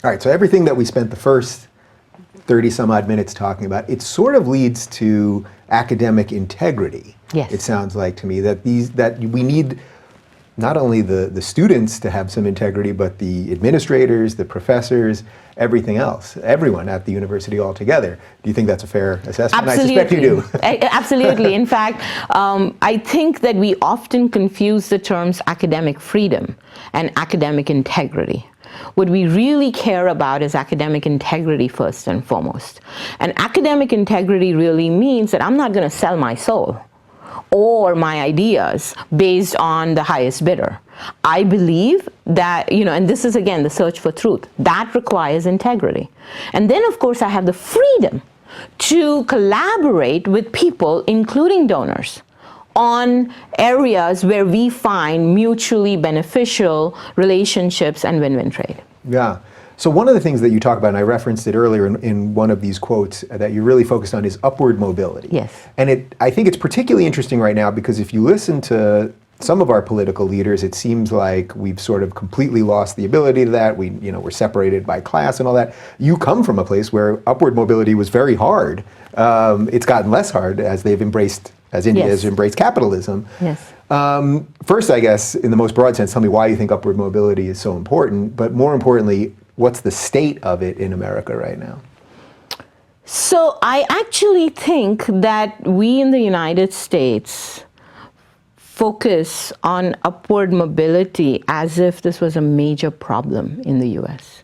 All right, so everything that we spent the first 30 some odd minutes talking about, it sort of leads to academic integrity. Yes. It sounds like to me that we need not only the students to have some integrity, but the administrators, the professors, everything else, everyone at the university altogether. Do you think that's a fair assessment? Absolutely. I suspect you do. Absolutely. In fact, I think that we often confuse the terms academic freedom and academic integrity. What we really care about is academic integrity first and foremost. And academic integrity really means that I'm not going to sell my soul or my ideas based on the highest bidder. I believe that, and this is again the search for truth, that requires integrity. And then of course I have the freedom to collaborate with people, including donors, on areas where we find mutually beneficial relationships and win-win trade. Yeah. So one of the things that you talk about, and I referenced it earlier in one of these quotes, that you really focused on is upward mobility. Yes. And I think it's particularly interesting right now because if you listen to some of our political leaders, it seems like we've sort of completely lost the ability to that. We're separated by class and all that. You come from a place where upward mobility was very hard. It's gotten less hard as India has embraced capitalism. Yes. First, I guess, in the most broad sense, tell me why you think upward mobility is so important, but more importantly, what's the state of it in America right now? So I actually think that we in the United States focus on upward mobility as if this was a major problem in the US.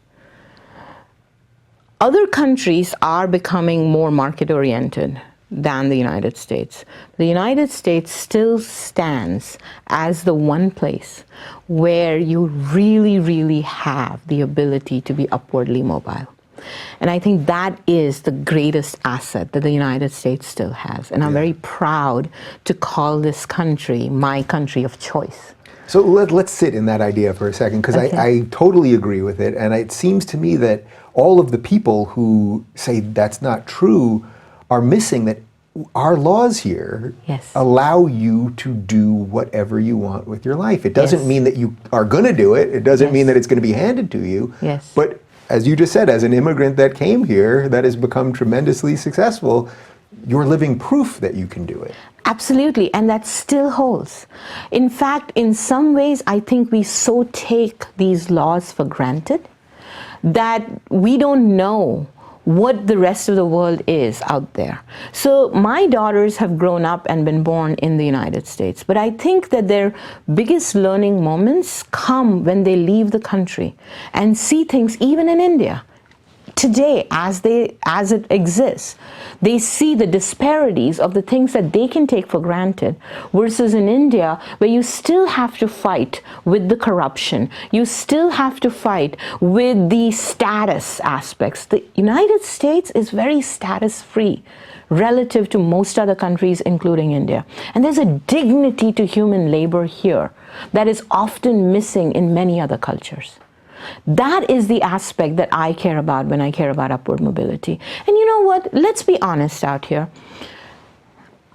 Other countries are becoming more market-oriented than the United States. The United States still stands as the one place where you really, really have the ability to be upwardly mobile. And I think that is the greatest asset that the United States still has. And I'm very proud to call this country my country of choice. So let's sit in that idea for a second, because I totally agree with it. And it seems to me that all of the people who say that's not true are missing that our laws here allow you to do whatever you want with your life. It doesn't mean that you are going to do it. It doesn't mean that it's going to be handed to you. Yes. But as you just said, as an immigrant that came here, that has become tremendously successful, you're living proof that you can do it. Absolutely, and that still holds. In fact, in some ways, I think we so take these laws for granted that we don't know what the rest of the world is out there. So my daughters have grown up and been born in the United States, but I think that their biggest learning moments come when they leave the country and see things even in India. Today, as it exists, they see the disparities of the things that they can take for granted versus in India, where you still have to fight with the corruption. You still have to fight with the status aspects. The United States is very status-free relative to most other countries, including India. And there's a dignity to human labor here that is often missing in many other cultures. That is the aspect that I care about when I care about upward mobility. And you know what? Let's be honest out here.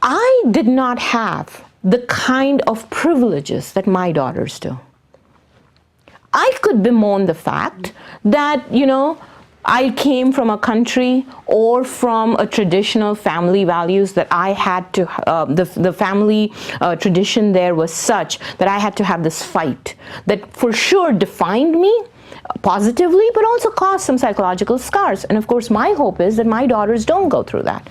I did not have the kind of privileges that my daughters do. I could bemoan the fact that, I came from a country or from a traditional family values that I had to, the family tradition there was such that I had to have this fight that for sure defined me positively, but also caused some psychological scars. And of course, my hope is that my daughters don't go through that.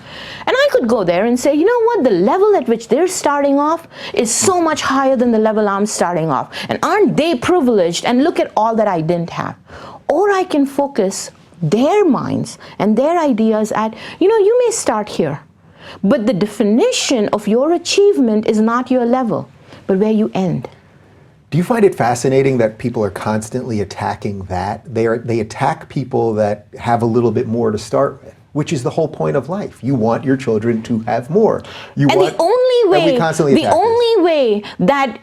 And I could go there and say, you know what, the level at which they're starting off is so much higher than the level I'm starting off. And aren't they privileged? And look at all that I didn't have. Or I can focus their minds and their ideas at, you may start here, but the definition of your achievement is not your level, but where you end. Do you find it fascinating that people are constantly attacking that? They attack people that have a little bit more to start with, which is the whole point of life. You want your children to have more. The only way that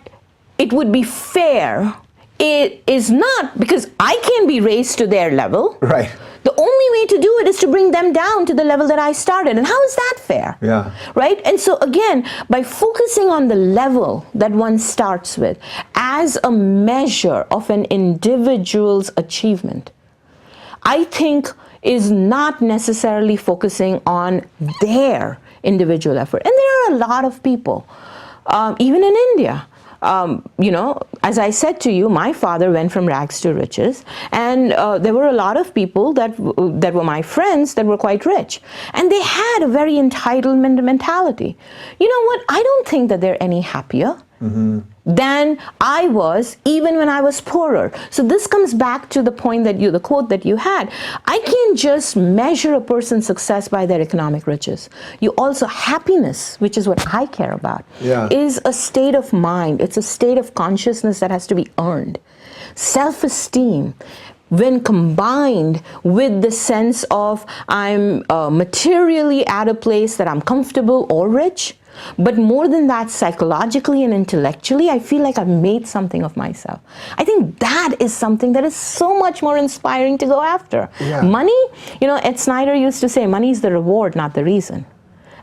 it would be fair it is not because I can be raised to their level. Right. The only way to do it is to bring them down to the level that I started. And how is that fair? Yeah. Right? And so again, by focusing on the level that one starts with as a measure of an individual's achievement, I think is not necessarily focusing on their individual effort. And there are a lot of people, even in India. As I said to you, my father went from rags to riches, and there were a lot of people that were my friends that were quite rich, and they had a very entitlement mentality. You know what? I don't think that they're any happier than I was even when I was poorer. So this comes back to the point that the quote that you had. I can't just measure a person's success by their economic riches. You also, happiness, which is what I care about, is a state of mind. It's a state of consciousness that has to be earned. Self-esteem, when combined with the sense of I'm materially at a place that I'm comfortable or rich, but more than that, psychologically and intellectually, I feel like I've made something of myself. I think that is something that is so much more inspiring to go after. Money, Ed Snyder used to say, money is the reward, not the reason.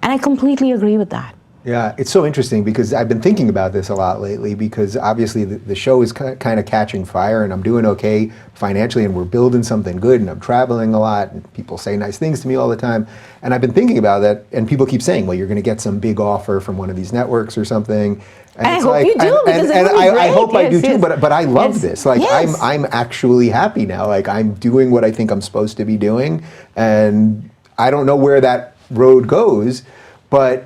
And I completely agree with that. Yeah, it's so interesting because I've been thinking about this a lot lately, because obviously the show is kind of catching fire and I'm doing okay financially and we're building something good and I'm traveling a lot and people say nice things to me all the time. And I've been thinking about that, and people keep saying, well, you're going to get some big offer from one of these networks or something. And I hope you do, because it would be great. I hope I do too, but I love this. Like, I'm actually happy now. Like, I'm doing what I think I'm supposed to be doing, and I don't know where that road goes, but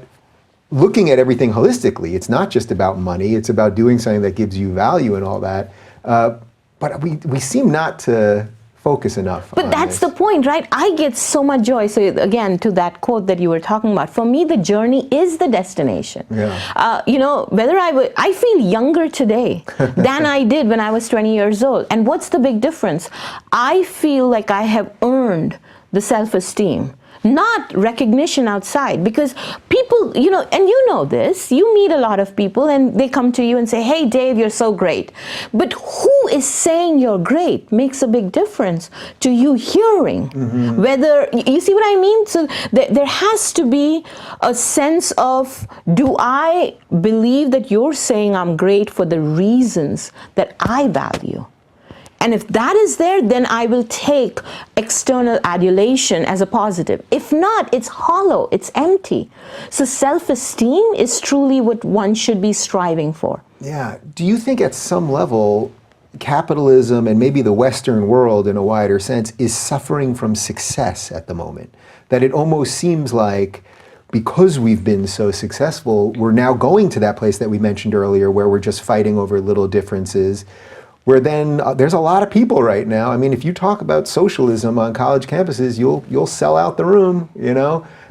looking at everything holistically, it's not just about money, it's about doing something that gives you value and all that. But we seem not to focus enough on But that's this. the point, right? I get so much joy. So again, to that quote that you were talking about, for me, the journey is the destination. Whether I feel younger today than I did when I was 20 years old. And what's the big difference? I feel like I have earned the self-esteem, not recognition outside, because people, and you know this, you meet a lot of people and they come to you and say, hey, Dave, you're so great. But who is saying you're great makes a big difference to you hearing. Whether, you see what I mean? So there has to be a sense of, do I believe that you're saying I'm great for the reasons that I value? And if that is there, then I will take external adulation as a positive. If not, it's hollow, it's empty. So self-esteem is truly what one should be striving for. Yeah. Do you think at some level, capitalism and maybe the Western world in a wider sense is suffering from success at the moment? That it almost seems like, because we've been so successful, we're now going to that place that we mentioned earlier where we're just fighting over little differences, where then there's a lot of people right now. I mean, if you talk about socialism on college campuses, you'll sell out the room,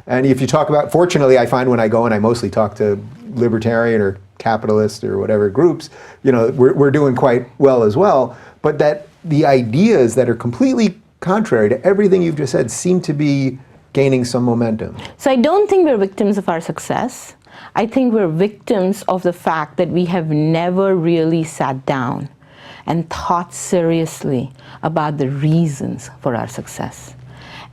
And if you talk about, fortunately, I find when I go and I mostly talk to libertarian or capitalist or whatever groups, we're doing quite well as well. But that the ideas that are completely contrary to everything you've just said seem to be gaining some momentum. So I don't think we're victims of our success. I think we're victims of the fact that we have never really sat down and thought seriously about the reasons for our success.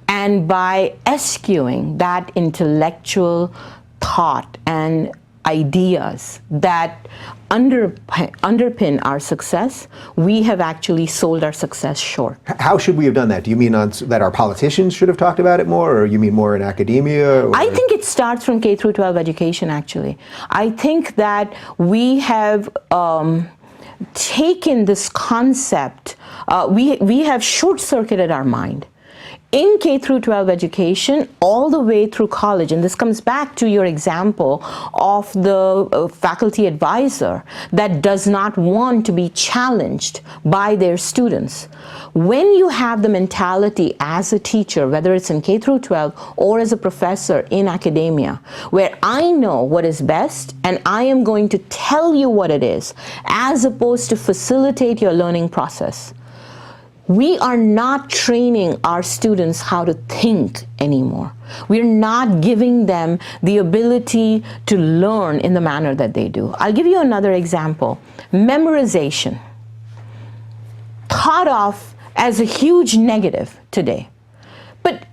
And by eschewing that intellectual thought and ideas that underpin our success, we have actually sold our success short. How should we have done that? Do you mean that our politicians should have talked about it more, or you mean more in academia? Or? I think it starts from K through 12 education, actually. I think that we have taken this concept, we have short-circuited our mind. In K through 12 education, all the way through college, and this comes back to your example of the faculty advisor that does not want to be challenged by their students. When you have the mentality as a teacher, whether it's in K through 12 or as a professor in academia, where I know what is best and I am going to tell you what it is, as opposed to facilitate your learning process, we are not training our students how to think anymore. We're not giving them the ability to learn in the manner that they do. I'll give you another example. Memorization, thought of as a huge negative today. But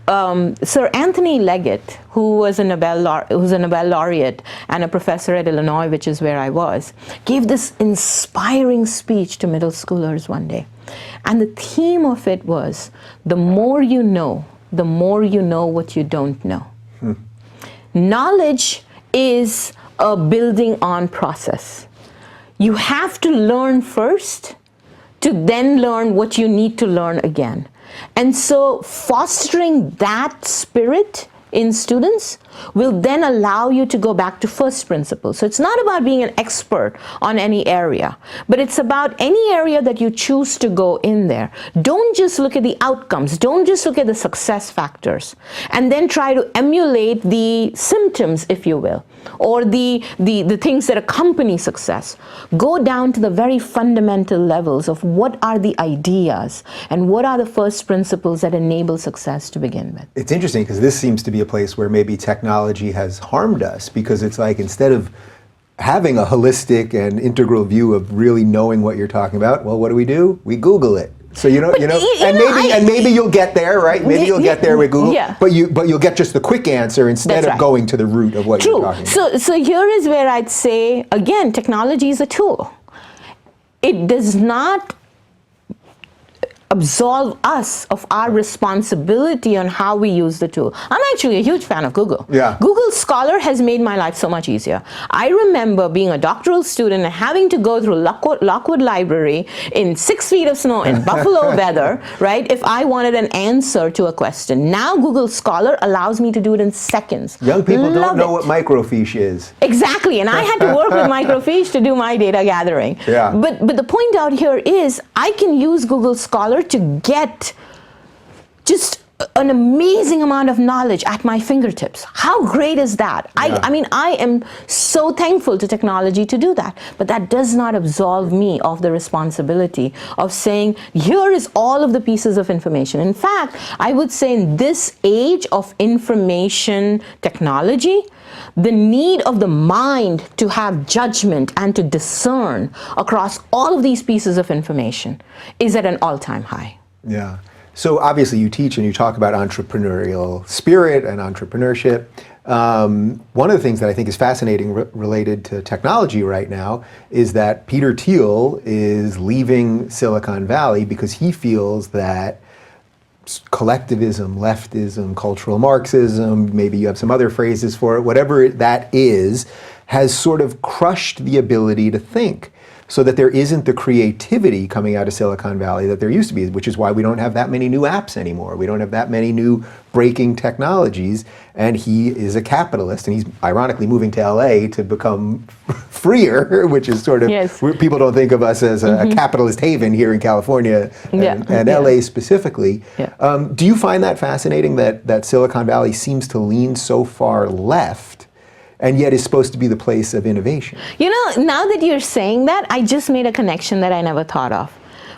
Sir Anthony Leggett, who's a Nobel laureate and a professor at Illinois, which is where I was, gave this inspiring speech to middle schoolers one day. And the theme of it was, the more you know what you don't know. Knowledge is a building on process. You have to learn first to then learn what you need to learn again. And so fostering that spirit in students will then allow you to go back to first principles. So it's not about being an expert on any area, but it's about any area that you choose to go in there. Don't just look at the outcomes. Don't just look at the success factors and then try to emulate the symptoms, if you will, or the things that accompany success. Go down to the very fundamental levels of what are the ideas and what are the first principles that enable success to begin with. It's interesting because this seems to be a place where maybe technology has harmed us, because it's like, instead of having a holistic and integral view of really knowing what you're talking about, well, what do? We Google it. So and maybe you'll get there, right? Maybe you'll get there with Google, but you'll get just the quick answer instead of going to the root of what you're talking about. So here is where I'd say, again, technology is a tool. It does not absolve us of our responsibility on how we use the tool. I'm actually a huge fan of Google. Google Scholar has made my life so much easier. I remember being a doctoral student and having to go through Lockwood Library in 6 feet of snow in Buffalo weather, right, if I wanted an answer to a question. Now Google Scholar allows me to do it in seconds. Young people don't know what microfiche is. Exactly, and I had to work with microfiche to do my data gathering. But the point out here is, I can use Google Scholar to get just an amazing amount of knowledge at my fingertips. How great is that? I mean, I am so thankful to technology to do that, but that does not absolve me of the responsibility of saying, here is all of the pieces of information. In fact, I would say in this age of information technology, the need of the mind to have judgment and to discern across all of these pieces of information is at an all-time high. Yeah. So obviously you teach and you talk about entrepreneurial spirit and entrepreneurship. One of the things that I think is fascinating related to technology right now is that Peter Thiel is leaving Silicon Valley because he feels that collectivism, leftism, cultural Marxism, maybe you have some other phrases for it, whatever that is, has sort of crushed the ability to think, so that there isn't the creativity coming out of Silicon Valley that there used to be, which is why we don't have that many new apps anymore. We don't have that many new breaking technologies, and he is a capitalist, and he's ironically moving to LA to become freer, which is sort of, people don't think of us as a capitalist haven here in California and LA specifically. Do you find that fascinating, that Silicon Valley seems to lean so far left, and yet is supposed to be the place of innovation? You know, now that you're saying that, I just made a connection that I never thought of.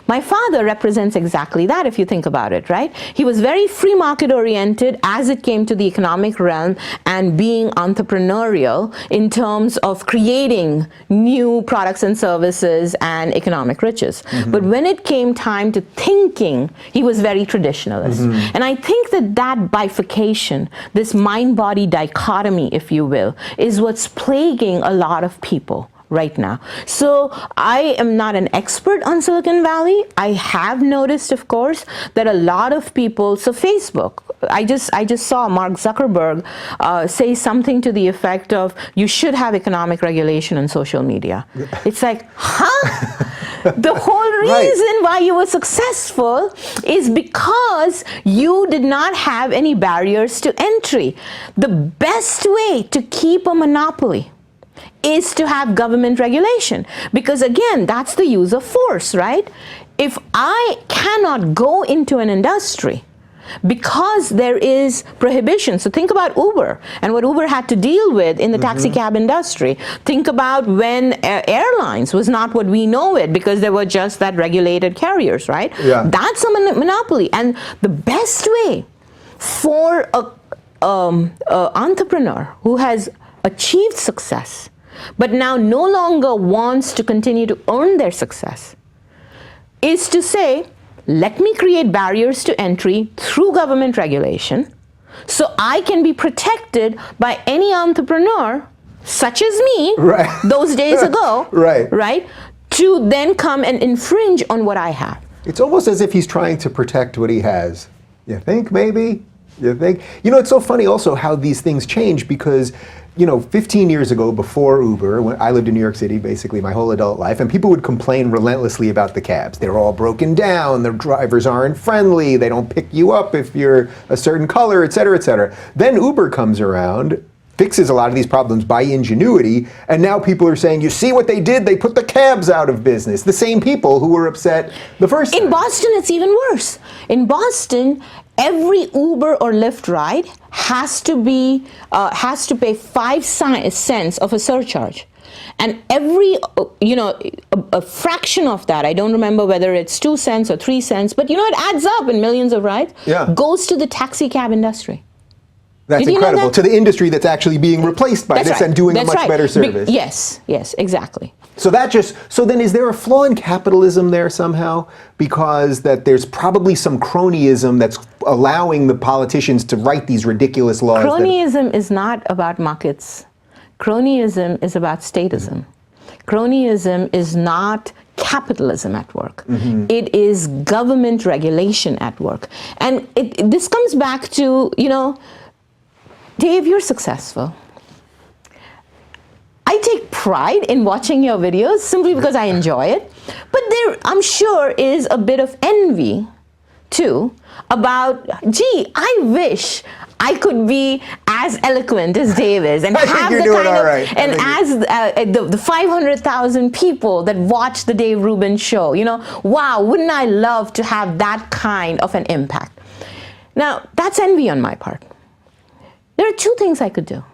My father represents exactly that, if you think about it, right? He was very free market oriented as it came to the economic realm and being entrepreneurial in terms of creating new products and services and economic riches. But when it came time to thinking, he was very traditionalist. And I think that bifurcation, this mind-body dichotomy, if you will, is what's plaguing a lot of people right now. So I am not an expert on Silicon Valley. I have noticed, of course, that a lot of people, so Facebook, I just saw Mark Zuckerberg say something to the effect of, you should have economic regulation on social media. It's like, huh? The whole reason why you were successful is because you did not have any barriers to entry. The best way to keep a monopoly is to have government regulation, because again, that's the use of force, right? If I cannot go into an industry because there is prohibition, so think about Uber and what Uber had to deal with in the taxi cab industry. Think about when airlines was not what we know it, because there were just that regulated carriers, right? That's a monopoly. And the best way for an entrepreneur who has achieved success but now no longer wants to continue to earn their success is to say, let me create barriers to entry through government regulation, So I can be protected by any entrepreneur, such as me, right. those days ago, right, to then come and infringe on what I have. It's almost as if he's trying to protect what he has. You think, maybe? You think? You know, it's so funny also how these things change because, 15 years ago, before Uber, when I lived in New York City basically my whole adult life, and people would complain relentlessly about the cabs. They're all broken down, the drivers aren't friendly, they don't pick you up if you're a certain color, et cetera, et cetera. Then Uber comes around, fixes a lot of these problems by ingenuity, and now people are saying, you see what they did? They put the cabs out of business. The same people who were upset the first time. In Boston, it's even worse. In Boston, every Uber or Lyft ride has to pay 5 cents of a surcharge. And every, a fraction of that, I don't remember whether it's 2 cents or 3 cents, but it adds up in millions of rides, goes to the taxi cab industry. That's incredible. To the industry that's actually being replaced by this and doing a much better service. Yes, exactly. So then is there a flaw in capitalism there somehow? Because that there's probably some cronyism that's allowing the politicians to write these ridiculous laws. Cronyism is not about markets. Cronyism is about statism. Cronyism is not capitalism at work. It is government regulation at work. And this comes back to, Dave, you're successful. I take pride in watching your videos simply because I enjoy it. But there, I'm sure, is a bit of envy, too, about, I wish I could be as eloquent as Dave is and have the kind of, the 500,000 people that watch the Dave Rubin show. Wow, wouldn't I love to have that kind of an impact? Now, that's envy on my part. There are 2 things I could do.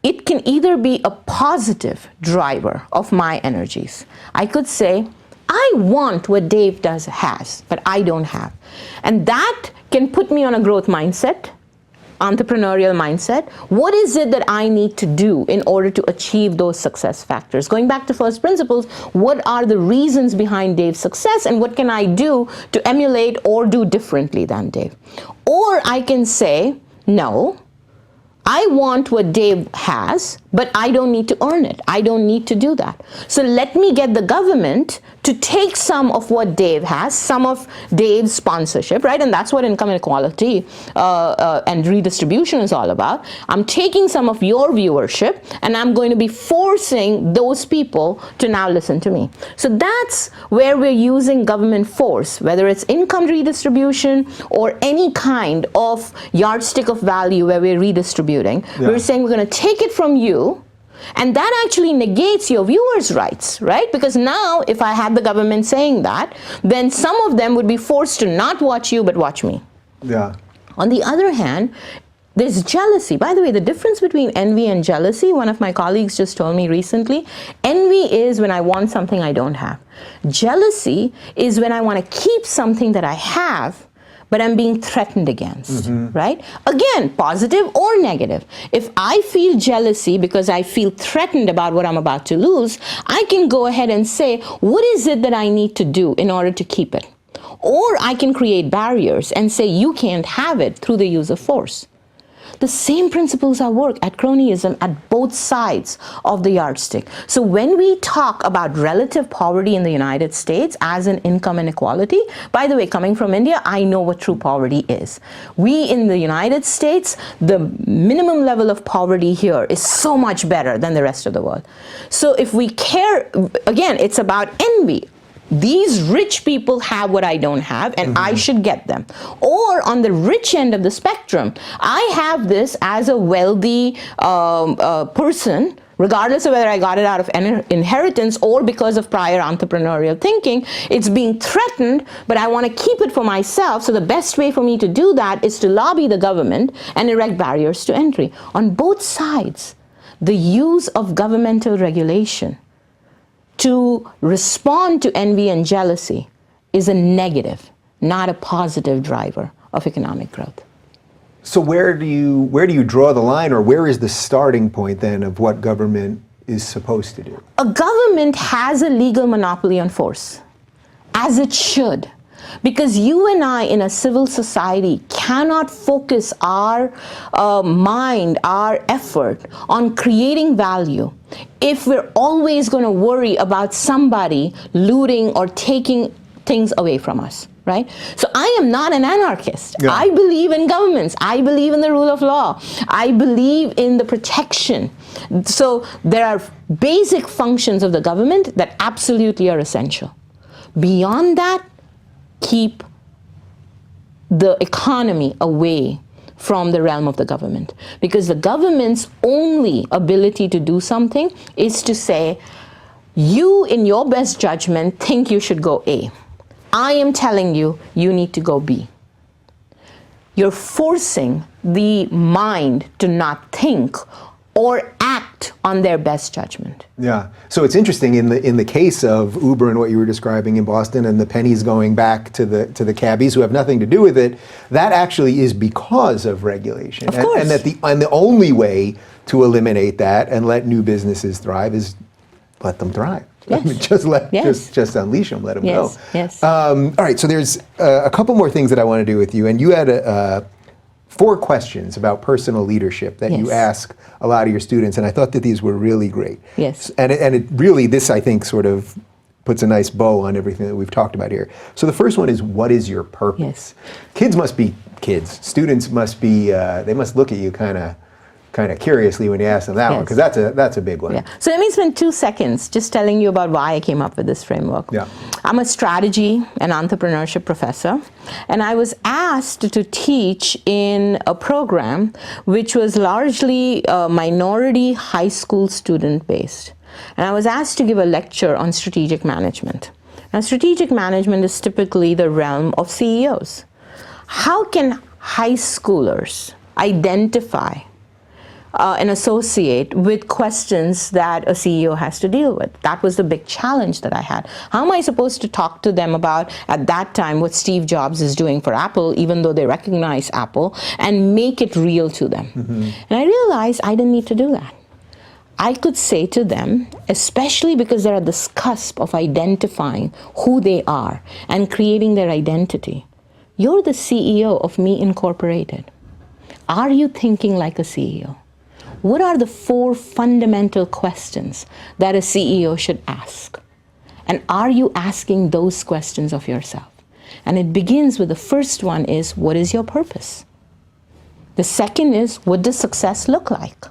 It can either be a positive driver of my energies. I could say, I want what Dave has, but I don't have. And that can put me on a growth mindset, entrepreneurial mindset. What is it that I need to do in order to achieve those success factors? Going back to first principles, what are the reasons behind Dave's success and what can I do to emulate or do differently than Dave? Or I can say, no, I want what Dave has, but I don't need to earn it. I don't need to do that. So let me get the government to take some of what Dave has, some of Dave's sponsorship, right? And that's what income inequality and redistribution is all about. I'm taking some of your viewership and I'm going to be forcing those people to now listen to me. So that's where we're using government force, whether it's income redistribution or any kind of yardstick of value where we're redistributing. We're saying we're going to take it from you, and that actually negates your viewers' rights, right? Because now, if I had the government saying that, then some of them would be forced to not watch you, but watch me. Yeah. On the other hand, there's jealousy. By the way, the difference between envy and jealousy, one of my colleagues just told me recently, envy is when I want something I don't have. Jealousy is when I want to keep something that I have, but I'm being threatened against, right? Again, positive or negative. If I feel jealousy because I feel threatened about what I'm about to lose, I can go ahead and say, what is it that I need to do in order to keep it? Or I can create barriers and say, you can't have it through the use of force. The same principles are work at cronyism at both sides of the yardstick. So when we talk about relative poverty in the United States as an income inequality, by the way, coming from India, I know what true poverty is. We in the United States, the minimum level of poverty here is so much better than the rest of the world. So if we care, again, it's about envy. These rich people have what I don't have, and I should get them. Or on the rich end of the spectrum, I have this as a wealthy person, regardless of whether I got it out of inheritance or because of prior entrepreneurial thinking. It's being threatened, but I want to keep it for myself. So the best way for me to do that is to lobby the government and erect barriers to entry. On both sides, the use of governmental regulation to respond to envy and jealousy is a negative, not a positive driver of economic growth. So where do you draw the line, or where is the starting point then of what government is supposed to do? A government has a legal monopoly on force, as it should. Because you and I in a civil society cannot focus our mind, our effort on creating value if we're always going to worry about somebody looting or taking things away from us, right? So I am not an anarchist. Yeah. I believe in governments. I believe in the rule of law. I believe in the protection. So there are basic functions of the government that absolutely are essential. Beyond that, keep the economy away from the realm of the government. Because the government's only ability to do something is to say, you, in your best judgment, think you should go A. I am telling you, you need to go B. You're forcing the mind to not think or act on their best judgment. Yeah. So it's interesting in the case of Uber and what you were describing in Boston and the pennies going back to the cabbies who have nothing to do with it, that actually is because of regulation. Of course. And the only way to eliminate that and let new businesses thrive is let them thrive. Yes. I mean, just unleash them, let them go. Yes. All right. So there's a couple more things that I want to do with you, and you had 4 questions about personal leadership that you ask a lot of your students, and I thought that these were really great. Yes. And it really, this I think sort of puts a nice bow on everything that we've talked about here. So the first one is, what is your purpose? Yes. Kids must be kids. Students must be, they must look at you kind of curiously when you ask them that one, because that's a big one. Yeah. So let me spend 2 seconds just telling you about why I came up with this framework. Yeah. I'm a strategy and entrepreneurship professor, and I was asked to teach in a program which was largely minority high school student based. And I was asked to give a lecture on strategic management. Now, strategic management is typically the realm of CEOs. How can high schoolers identify and associate with questions that a CEO has to deal with? That was the big challenge that I had. How am I supposed to talk to them about, at that time, what Steve Jobs is doing for Apple, even though they recognize Apple, and make it real to them? Mm-hmm. And I realized I didn't need to do that. I could say to them, especially because they're at this cusp of identifying who they are and creating their identity, you're the CEO of Me Incorporated. Are you thinking like a CEO? What are the 4 fundamental questions that a CEO should ask? And are you asking those questions of yourself? And it begins with the first one is, what is your purpose? The second is, what does success look like?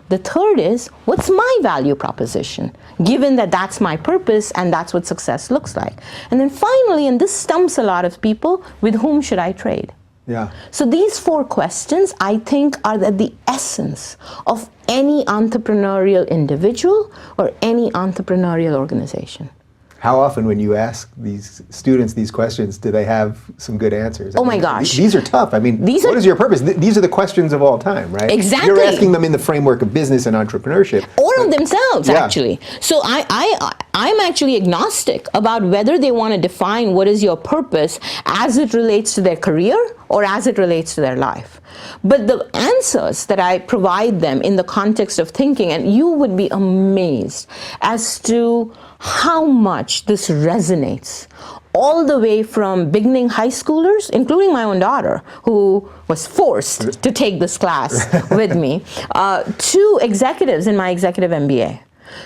The third is, what's my value proposition, given that that's my purpose and that's what success looks like? And then finally, and this stumps a lot of people, with whom should I trade? Yeah. So these 4 questions, I think, are at the essence of any entrepreneurial individual or any entrepreneurial organization. How often when you ask these students these questions, do they have some good answers? Oh my gosh. These are tough. I mean, what is your purpose? These are the questions of all time, right? Exactly. You're asking them in the framework of business and entrepreneurship. Or of themselves, Yeah. actually. So I'm actually agnostic about whether they want to define what is your purpose as it relates to their career or as it relates to their life. But the answers that I provide them in the context of thinking, and you would be amazed as to how much this resonates, all the way from beginning high schoolers, including my own daughter, who was forced to take this class with me, to executives in my executive MBA.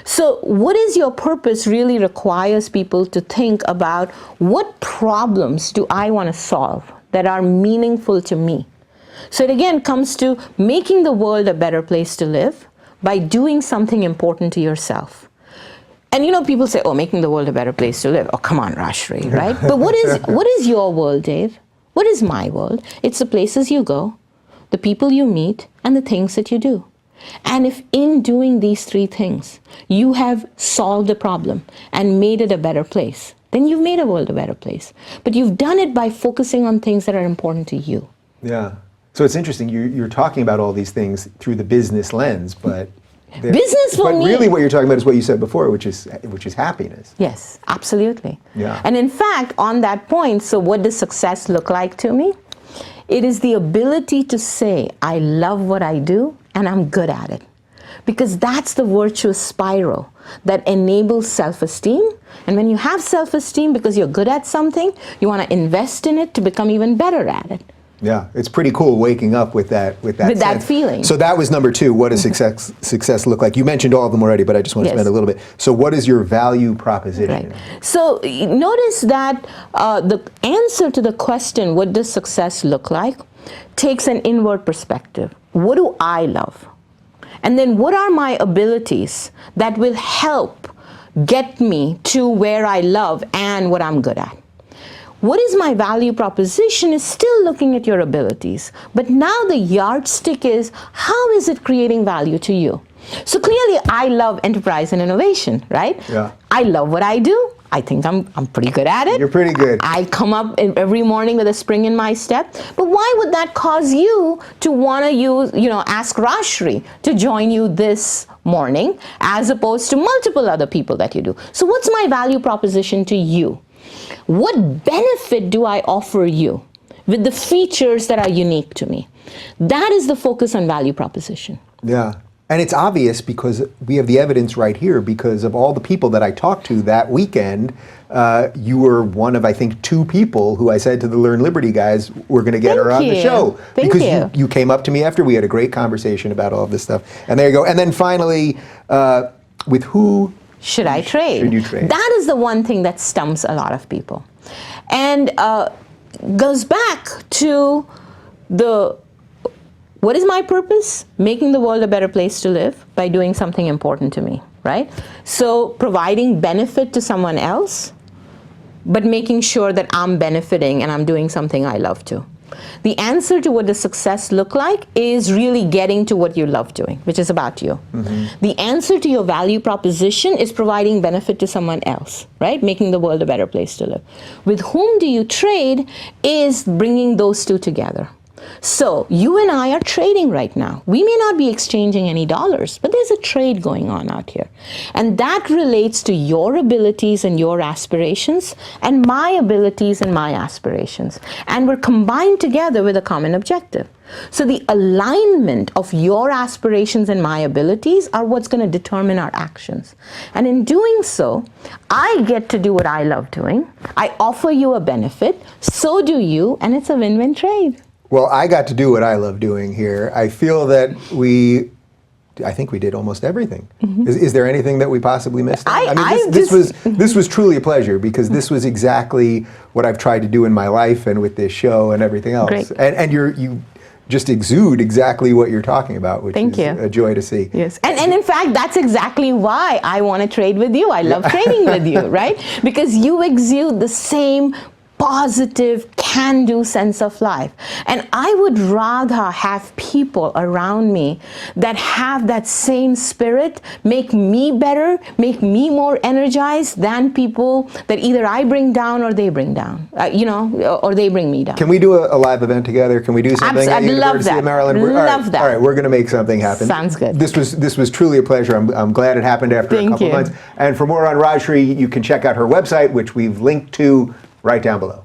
So what is your purpose really requires people to think about, what problems do I want to solve that are meaningful to me? So it again comes to making the world a better place to live by doing something important to yourself. And people say, oh, making the world a better place to live. Oh, come on, Rajshree, right? But what is your world, Dave? What is my world? It's the places you go, the people you meet, and the things that you do. And if in doing these 3 things, you have solved a problem and made it a better place, then you've made a world a better place. But you've done it by focusing on things that are important to you. Yeah. So it's interesting. You're talking about all these things through the business lens, but business for me. But really what you're talking about is what you said before, which is happiness. Yes, absolutely. Yeah. And in fact, on that point, so what does success look like to me? It is the ability to say, I love what I do and I'm good at it. because that's the virtuous spiral that enables self-esteem. And when you have self-esteem because you're good at something, you want to invest in it to become even better at it. Yeah, it's pretty cool waking up with that sense. Feeling. So that was number 2. What does success look like? You mentioned all of them already, but I just want to spend a little bit. So what is your value proposition? Right. So notice that the answer to the question, what does success look like, takes an inward perspective. What do I love? And then what are my abilities that will help get me to where I love and what I'm good at? What is my value proposition is still looking at your abilities. But now the yardstick is, how is it creating value to you? So clearly, I love enterprise and innovation, right? Yeah. I love what I do. I think I'm pretty good at it. You're pretty good. I come up every morning with a spring in my step. But why would that cause you to want to ask Rajshree to join you this morning as opposed to multiple other people that you do? So what's my value proposition to you? What benefit do I offer you with the features that are unique to me? That is the focus on value proposition. Yeah. And it's obvious because we have the evidence right here because of all the people that I talked to that weekend. You were one of, I think, 2 people who I said to the Learn Liberty guys, we're going to get her on the show. Because you came up to me after we had a great conversation about all of this stuff. And there you go. And then finally, with who should I trade? Should you trade? That is the one thing that stumps a lot of people. And goes back to what is my purpose? Making the world a better place to live by doing something important to me, right? So providing benefit to someone else, but making sure that I'm benefiting and I'm doing something I love to. The answer to what does success look like is really getting to what you love doing, which is about you. Mm-hmm. The answer to your value proposition is providing benefit to someone else, right? Making the world a better place to live. With whom do you trade is bringing those 2 together. So you and I are trading right now. We may not be exchanging any dollars, but there's a trade going on out here. And that relates to your abilities and your aspirations and my abilities and my aspirations. And we're combined together with a common objective. So the alignment of your aspirations and my abilities are what's going to determine our actions. And in doing so, I get to do what I love doing. I offer you a benefit, so do you, and it's a win-win trade. Well, I got to do what I love doing here. I feel that I think we did almost everything. Mm-hmm. Is there anything that we possibly missed? This was truly a pleasure because this was exactly what I've tried to do in my life and with this show and everything else. Great. And you just exude exactly what you're talking about, which is a joy to see. Yes, and in fact, that's exactly why I want to trade with you. I love trading with you, right? Because you exude the same positive, can-do sense of life. And I would rather have people around me that have that same spirit, make me better, make me more energized than people that either I bring down or they bring down, or they bring me down. Can we do a live event together? Can we do something at University of Maryland? Love that. All right, we're going to make something happen. Sounds good. This was truly a pleasure. I'm glad it happened after a couple months. And for more on Rajshree, you can check out her website, which we've linked to right down below.